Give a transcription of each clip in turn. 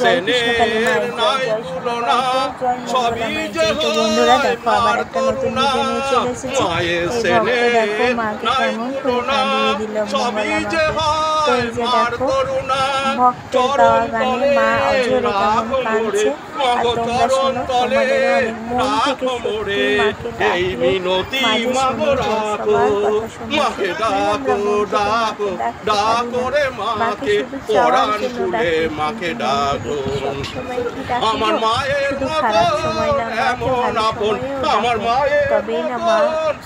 জয় কৃষ্ণকালী মায়ের জয়, জয় সুন্দরা মায়ের জয়। তো বন্ধুরা দেখো আবার একটা নতুন ভিডিও নিয়ে চলে এসেছি। এই ভক্ত দেখো মাকে কেমন করে কাঁদিয়ে দিল মঙ্গলা মাকে। তো এই যে দেখো ভক্তের গাওয়া গানে মা অজরে কেমন কাঁদছে, আর তোমরা শোনো, তোমাদের অনেক মন থেকে সত্যি মাকে ডাকো, মাঝে শুনে সবার কথা শুনে মাকে শুধু চাওয়ার জন্য মাকে ডাকো। সবসময় কি ডাকি আমার মায়ের শুধু খারাপ সময় না, মাকে ভালো সময়ও আমার মায়ের তবেই না মা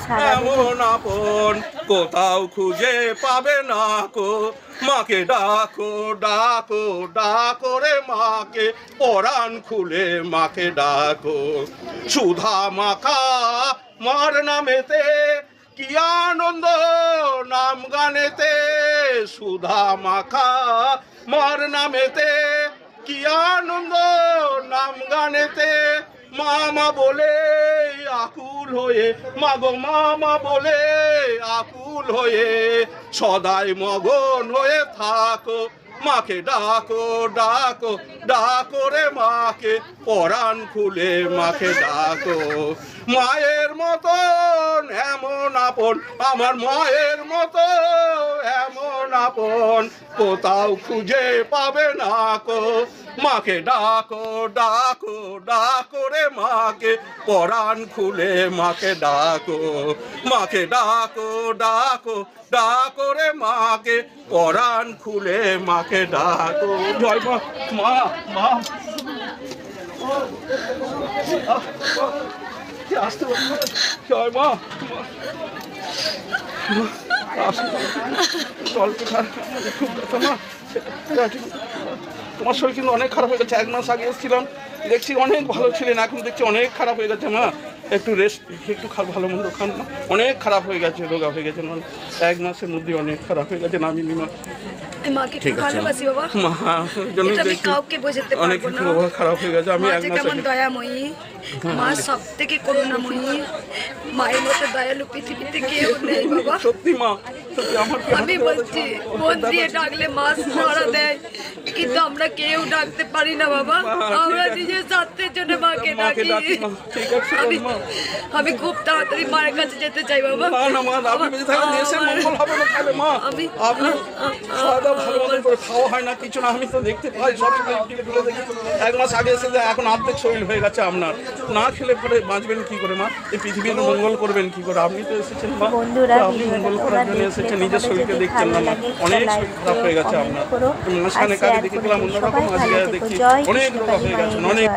সারা এমন আপন কোথাও খুঁজে পাবে না কো। মাকে ডাকো ডাকো ডাকো রে মাকে, পরাণ খুলে মাকে ডাকো। সুধা মাখা মার নামেতে কি আনন্দ নাম গানেতে, সুধা মাখা মার নামেতে কি আনন্দ নাম গানেতে। মামা বলে আকুল হয়ে, মাগো মামা বলে আকুল হয়ে সদাই মগন হয়ে থাকো। মাকে ডাকো ডাকো ডাকো রে মাকে, পরাণ খুলে মাকে ডাকো। মায়ের মতন এমন আপন, আমার মায়ের মতো এমন আপন কোথাও খুঁজে পাবে না কো। মাকে ডাকো ডাকো ডাকো রে মাকে, পরাণ খুলে মাকে ডাকো। মাকে ডাকো ডাকো ডাকো রে মাকে, পরাণ খুলে মাকে ডাকো। জয় মা মা মা আসতে জয় মা তোমার শরীর কিন্তু অনেক খারাপ হয়ে গেছে। 1 মাস আগে এসেছিলাম, দেখছি অনেক ভালো ছিলেন, এখন দেখছি অনেক খারাপ হয়ে গেছে। মা একটু রেস্ট, একটু ভালো মন্দ খান না, অনেক খারাপ হয়ে গেছে, রোগা হয়ে গেছে। 1 মাসের মধ্যে অনেক খারাপ হয়ে গেছে। নামিনি মা ঠিক আছে মা, অনেক কিছু খারাপ হয়ে গেছে। আমি 1 মাস দয়াময়ী মা, সব থেকে করুণাময়ী, মায়ের মতো দয়ালু পৃথিবীতে কেউ নেই বাবা। সত্যি মা, সত্যি আমার আমি বলছি মন দিয়ে ডাকলে মাছ ধরা দেয়, কিন্তু আমরা কেউ ডাকতে পারি না বাবা। আমরা নিজের স্বার্থের জন্য মাকে ডাকি। আমি খুব তাড়াতাড়ি মায়ের কাছে যেতে চাই বাবা। খাওয়া হয় না কিছু না, আমি তো দেখতে পাই সবসময়। 1 মাস আগে এসে এখন অর্ধেক শরীর হয়ে গেছে আপনার। না খেলে পরে বাঁচবেন কি করে মা? এই পৃথিবীর মঙ্গল করবেন কি করে? আপনি তো এসেছেন মা, আপনি মঙ্গল করার জন্য এসেছেন, নিজের শরীরকে দেখছেন না মা। অনেক শরীর খারাপ হয়ে গেছে আপনার। মাঝখানে কাকে দেখেছিলাম অন্যরকম, আজকে দেখি অনেক রোগ হয়ে গেছে অনেক।